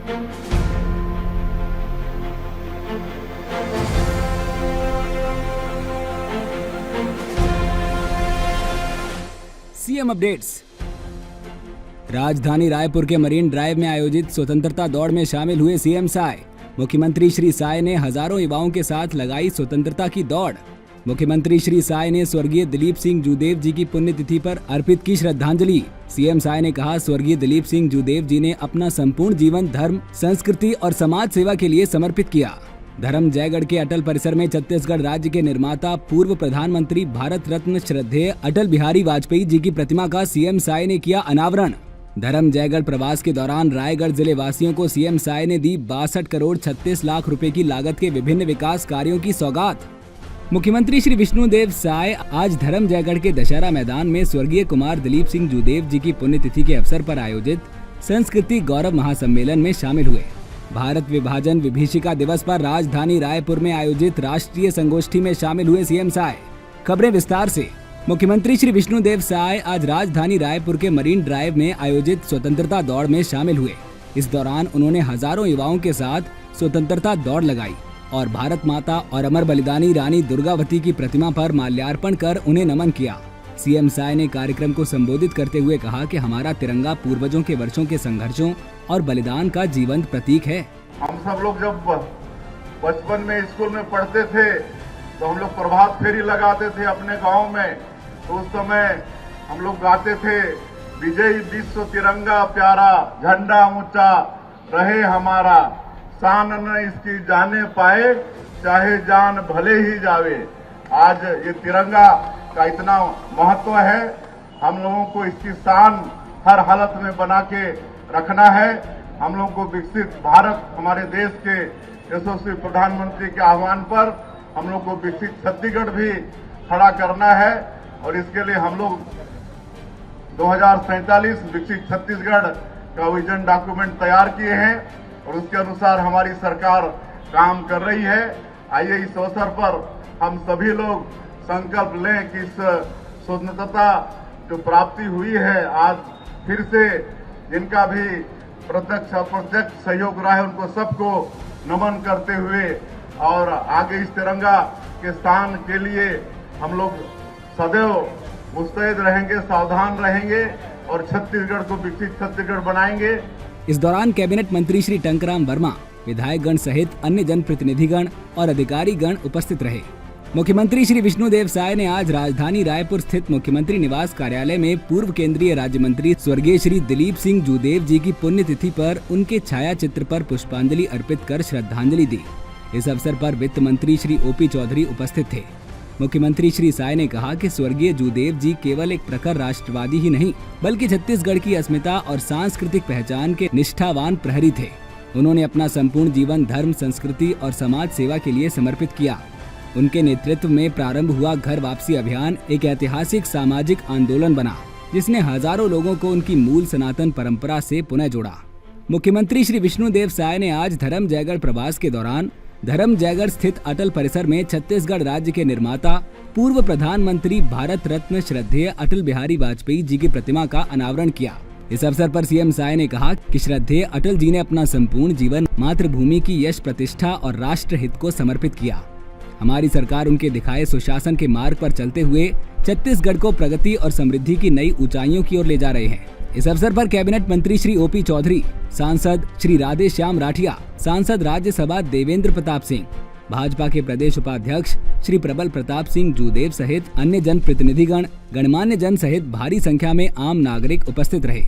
CM updates. राजधानी रायपुर के marine drive में आयोजित स्वतंत्रता दौड़ में शामिल हुए सीएम साय। मुख्यमंत्री श्री साय ने हजारों युवाओं के साथ लगाई स्वतंत्रता की दौड़। मुख्यमंत्री श्री साय ने स्वर्गीय दिलीप सिंह जूदेव जी की पुण्यतिथि पर अर्पित की श्रद्धांजलि। सीएम साय ने कहा, स्वर्गीय दिलीप सिंह जूदेव जी ने अपना संपूर्ण जीवन धर्म, संस्कृति और समाज सेवा के लिए समर्पित किया। धर्म जयगढ़ के अटल परिसर में छत्तीसगढ़ राज्य के निर्माता पूर्व प्रधानमंत्री भारत रत्न श्रद्धेय अटल बिहारी वाजपेयी जी की प्रतिमा का सीएम साय ने किया अनावरण। धर्म जयगढ़ प्रवास के दौरान रायगढ़ जिले वासियों को सीएम साय ने दी 62 करोड़ 36 लाख रुपए की लागत के विभिन्न विकास कार्यों की सौगात। मुख्यमंत्री श्री विष्णुदेव साय आज धर्म जयगढ़ के दशहरा मैदान में स्वर्गीय कुमार दिलीप सिंह जूदेव जी की पुण्यतिथि के अवसर पर आयोजित संस्कृति गौरव महासम्मेलन में शामिल हुए। भारत विभाजन विभीषिका दिवस पर राजधानी रायपुर में आयोजित राष्ट्रीय संगोष्ठी में शामिल हुए सीएम साय। खबरें विस्तार से। मुख्यमंत्री श्री विष्णुदेव साय आज राजधानी रायपुर के मरीन ड्राइव में आयोजित स्वतंत्रता दौड़ में शामिल हुए। इस दौरान उन्होंने हजारों युवाओं के साथ स्वतंत्रता दौड़ लगाई और भारत माता और अमर बलिदानी रानी दुर्गावती की प्रतिमा पर माल्यार्पण कर उन्हें नमन किया। सीएम साय ने कार्यक्रम को संबोधित करते हुए कहा कि हमारा तिरंगा पूर्वजों के वर्षों के संघर्षों और बलिदान का जीवंत प्रतीक है। हम सब लोग जब बचपन में स्कूल में पढ़ते थे तो हम लोग प्रभात फेरी लगाते थे अपने गांव में, तो उस समय हम लोग गाते थे, विजयी विश्व तिरंगा प्यारा, झंडा ऊंचा रहे हमारा, शान न इसकी जाने पाए, चाहे जान भले ही जावे। आज ये तिरंगा का इतना महत्व है, हम लोगों को इसकी शान हर हालत में बना के रखना है। हम लोगों को विकसित भारत, हमारे देश के यशस्वी प्रधानमंत्री के आह्वान पर हम लोग को विकसित छत्तीसगढ़ भी खड़ा करना है और इसके लिए हम लोग 2047 विकसित छत्तीसगढ़ का विजन डॉक्यूमेंट तैयार किए हैं और उसके अनुसार हमारी सरकार काम कर रही है। आइए इस अवसर पर हम सभी लोग संकल्प लें कि इस स्वतंत्रता जो प्राप्ति हुई है, आज फिर से जिनका भी प्रत्यक्ष अप्रत्यक्ष सहयोग रहा है उनको सबको नमन करते हुए और आगे इस तिरंगा के स्थान के लिए हम लोग सदैव मुस्तैद रहेंगे, सावधान रहेंगे और छत्तीसगढ़ को विकसित छत्तीसगढ़ बनाएंगे। इस दौरान कैबिनेट मंत्री श्री टंकराम वर्मा, विधायक गण सहित अन्य जनप्रतिनिधिगण और अधिकारी गण उपस्थित रहे। मुख्यमंत्री श्री विष्णुदेव साय ने आज राजधानी रायपुर स्थित मुख्यमंत्री निवास कार्यालय में पूर्व केंद्रीय राज्य मंत्री स्वर्गीय श्री दिलीप सिंह जूदेव जी की पुण्यतिथि पर उनके छाया चित्र पर पुष्पांजलि अर्पित कर श्रद्धांजलि दी। इस अवसर पर वित्त मंत्री श्री ओपी चौधरी उपस्थित थे। मुख्यमंत्री श्री साय ने कहा कि स्वर्गीय जूदेव जी केवल एक प्रखर राष्ट्रवादी ही नहीं बल्कि छत्तीसगढ़ की अस्मिता और सांस्कृतिक पहचान के निष्ठावान प्रहरी थे। उन्होंने अपना संपूर्ण जीवन धर्म, संस्कृति और समाज सेवा के लिए समर्पित किया। उनके नेतृत्व में प्रारंभ हुआ घर वापसी अभियान एक ऐतिहासिक सामाजिक आंदोलन बना, जिसने हजारों लोगों को उनकी मूल सनातन परंपरा से पुनः जोड़ा। मुख्यमंत्री श्री विष्णुदेव साय ने आज धर्म जयगढ़ प्रवास के दौरान धर्म जयगढ़ स्थित अटल परिसर में छत्तीसगढ़ राज्य के निर्माता पूर्व प्रधानमंत्री भारत रत्न श्रद्धेय अटल बिहारी वाजपेयी जी की प्रतिमा का अनावरण किया। इस अवसर पर सीएम साय ने कहा कि श्रद्धेय अटल जी ने अपना संपूर्ण जीवन मातृभूमि की यश प्रतिष्ठा और राष्ट्र हित को समर्पित किया। हमारी सरकार उनके दिखाए सुशासन के मार्ग पर चलते हुए छत्तीसगढ़ को प्रगति और समृद्धि की नई ऊंचाइयों की ओर ले जा रहे हैं। इस अवसर पर कैबिनेट मंत्री श्री ओपी चौधरी, सांसद श्री राधे श्याम राठिया, सांसद राज्यसभा देवेंद्र प्रताप सिंह, भाजपा के प्रदेश उपाध्यक्ष श्री प्रबल प्रताप सिंह जूदेव सहित अन्य जनप्रतिनिधिगण, गणमान्य जन सहित भारी संख्या में आम नागरिक उपस्थित रहे।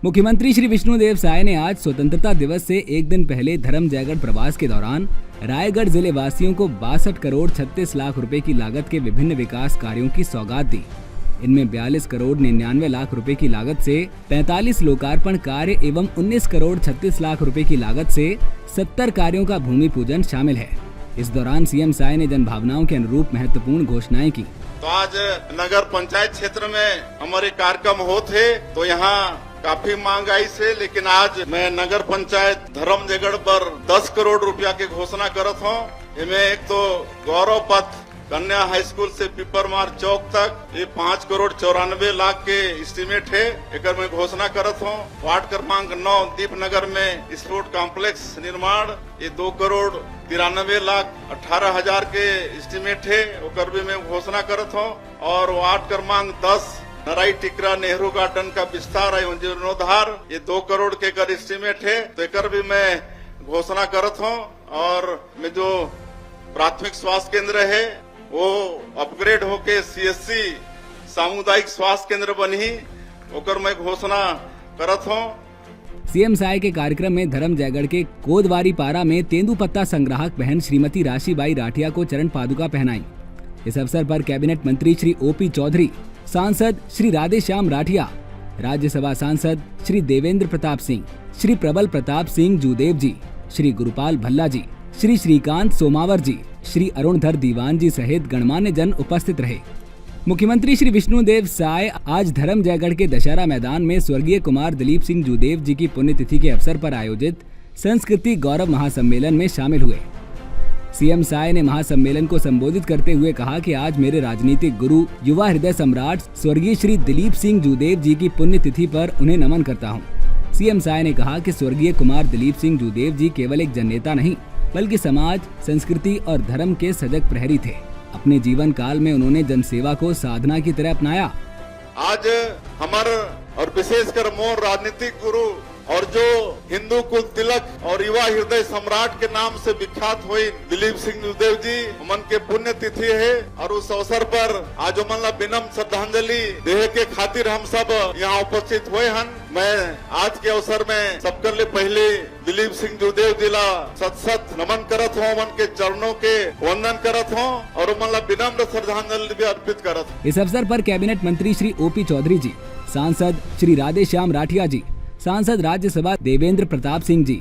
मुख्यमंत्री श्री विष्णुदेव साय ने आज स्वतंत्रता दिवस से एक दिन पहले धर्म जयगढ़ प्रवास के दौरान रायगढ़ जिले वासियों को 62 करोड़ 36 लाख रुपए की लागत के विभिन्न विकास कार्यों की सौगात दी। इनमें 42 करोड़ 99 लाख रुपए की लागत से 45 लोकार्पण कार्य एवं 19 करोड़ 36 लाख रुपए की लागत से 70 कार्यों का भूमि पूजन शामिल है। इस दौरान सीएम साय ने जनभावनाओं के अनुरूप महत्वपूर्ण घोषणाएं की। तो आज नगर पंचायत क्षेत्र में हमारे कार्यक्रम होते तो यहाँ काफी महंगाई से, लेकिन आज मैं नगर पंचायत धर्म जयगढ़ पर 10 करोड़ रुपया की घोषणा करत हूँ। इनमें एक तो गौरव पथ कन्या हाई स्कूल से पिपरमार चौक तक ये 5 करोड़ 94 लाख के एस्टीमेट है। एक मैं घोषणा करत हूँ। वार्ड क्रमांक 9 दीपनगर में स्पोर्ट कॉम्प्लेक्स निर्माण ये 2 करोड़ 93 लाख 18 हजार के एस्टीमेट है, ओकर भी मैं घोषणा करत हूँ। और वार्ड क्रमांक 10 नराई टिकरा नेहरू गार्डन का विस्तार एवं जीर्णोद्धार ये 2 करोड़ के कर एस्टीमेट है, तो एक भी मैं घोषणा करत हूँ। और मैं जो प्राथमिक स्वास्थ्य केंद्र है वो अपग्रेड होके CSC सामुदायिक स्वास्थ्य केंद्र बनी, ओकर मैं घोषणा करत हूँ। सीएम साय के कार्यक्रम में धर्म जयगढ़ के कोदवारी पारा में तेंदुपत्ता संग्राहक बहन श्रीमती राशीबाई राठिया को चरण पादुका पहनाई। इस अवसर पर कैबिनेट मंत्री श्री OP चौधरी, सांसद श्री राधेश्याम राठिया, राज्यसभा सांसद श्री देवेंद्र प्रताप सिंह, श्री प्रबल प्रताप सिंह जूदेव जी, श्री गुरुपाल भल्ला जी, श्री श्रीकांत सोमावर जी, श्री अरुणधर दीवान जी सहित गणमान्य जन उपस्थित रहे। मुख्यमंत्री श्री विष्णुदेव साय आज धर्म जयगढ़ के दशहरा मैदान में स्वर्गीय कुमार दिलीप सिंह जूदेव जी की पुण्यतिथि के अवसर पर आयोजित संस्कृति गौरव महासम्मेलन में शामिल हुए। सीएम साय ने महासम्मेलन को संबोधित करते हुए कहा कि आज मेरे राजनीतिक गुरु, युवा हृदय सम्राट स्वर्गीय श्री दिलीप सिंह जूदेव जी की पुण्यतिथि पर उन्हें नमन करता हूँ। सीएम साय ने कहा कि स्वर्गीय कुमार दिलीप सिंह जूदेव जी केवल एक जननेता नहीं बल्कि समाज, संस्कृति और धर्म के सजग प्रहरी थे। अपने जीवन काल में उन्होंने जनसेवा को साधना की तरह अपनाया। आज हमारे और विशेषकर मोर राजनीतिक गुरु और जो हिंदू कुल तिलक और युवा हृदय सम्राट के नाम से विख्यात हुई दिलीप सिंह जूदेव जी मन के पुण्य तिथि है। और उस अवसर पर आज मन विनम्र श्रद्धांजलि देहे के खातिर हम सब यहाँ उपस्थित हुए हैं। मैं आज के अवसर में सबके लिए पहले दिलीप सिंह जूदेव जी ला सत नमन करत हूँ, मन के चरणों के वंदन करत हूँ और मन विनम्र श्रद्धांजलि भी अर्पित करत हूँ। इस अवसर पर कैबिनेट मंत्री श्री OP चौधरी जी, सांसद श्री राधेश्याम राठिया जी, सांसद राज्यसभा देवेंद्र प्रताप सिंह जी,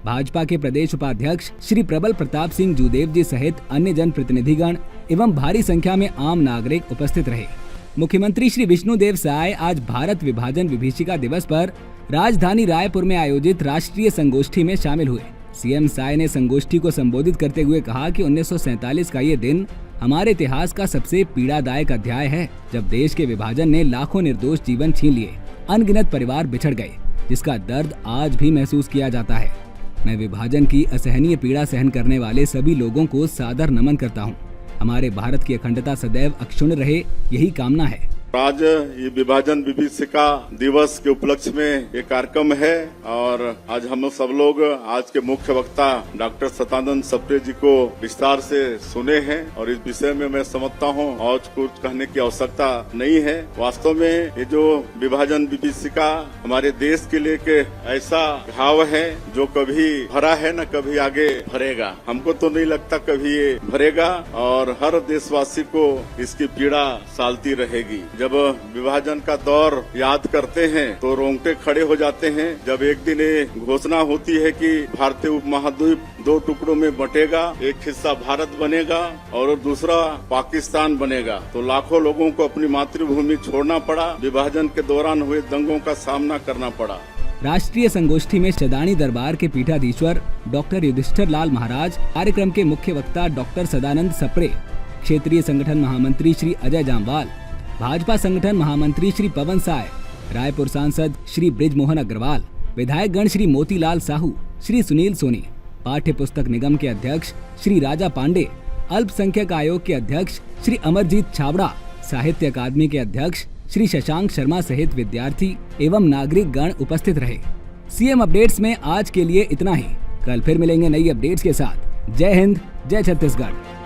भाजपा के प्रदेश उपाध्यक्ष श्री प्रबल प्रताप सिंह जूदेव जी सहित अन्य जन प्रतिनिधिगण एवं भारी संख्या में आम नागरिक उपस्थित रहे। मुख्यमंत्री श्री विष्णुदेव साय आज भारत विभाजन विभीषिका दिवस पर राजधानी रायपुर में आयोजित राष्ट्रीय संगोष्ठी में शामिल हुए। सीएम साय ने संगोष्ठी को संबोधित करते हुए कहा कि 1947 का ये दिन हमारे इतिहास का सबसे पीड़ादायक अध्याय है, जब देश के विभाजन ने लाखों निर्दोष जीवन छीन लिए, अनगिनत परिवार बिछड़ गए, जिसका दर्द आज भी महसूस किया जाता है। मैं विभाजन की असहनीय पीड़ा सहन करने वाले सभी लोगों को सादर नमन करता हूँ। हमारे भारत की अखंडता सदैव अक्षुण्ण रहे, यही कामना है। आज ये विभाजन विभीषिका दिवस के उपलक्ष्य में ये कार्यक्रम है और आज हम सब लोग आज के मुख्य वक्ता डॉक्टर सतानंद सप्रे जी को विस्तार से सुने हैं और इस विषय में मैं समझता हूँ और कुछ कहने की आवश्यकता नहीं है। वास्तव में ये जो विभाजन विभीषिका हमारे देश के लिए के ऐसा घाव है जो कभी भरा है न कभी आगे भरेगा। हमको तो नहीं लगता कभी ये भरेगा और हर देशवासी को इसकी पीड़ा सालती रहेगी। जब विभाजन का दौर याद करते हैं तो रोंगटे खड़े हो जाते हैं। जब एक दिन ये घोषणा होती है कि भारतीय उपमहाद्वीप 2 टुकड़ों में बंटेगा, एक हिस्सा भारत बनेगा और दूसरा पाकिस्तान बनेगा, तो लाखों लोगों को अपनी मातृभूमि छोड़ना पड़ा। विभाजन के दौरान हुए दंगों का सामना करना पड़ा। राष्ट्रीय संगोष्ठी में शदानी दरबार के पीठाधीश्वर डॉक्टर युधिष्ठिर लाल महाराज, कार्यक्रम के मुख्य वक्ता डॉक्टर सदानंद सप्रे, क्षेत्रीय संगठन महामंत्री श्री अजय जामवाल, भाजपा संगठन महामंत्री श्री पवन साय, रायपुर सांसद श्री ब्रिजमोहन अग्रवाल, विधायक गण श्री मोतीलाल साहू, श्री सुनील सोनी, पाठ्य पुस्तक निगम के अध्यक्ष श्री राजा पांडे, अल्पसंख्यक आयोग के अध्यक्ष श्री अमरजीत छाबड़ा, साहित्य अकादमी के अध्यक्ष श्री शशांक शर्मा सहित विद्यार्थी एवं नागरिक गण उपस्थित रहे। सीएम अपडेट्स में आज के लिए इतना ही। कल फिर मिलेंगे नई अपडेट्स के साथ। जय हिंद, जय छत्तीसगढ़।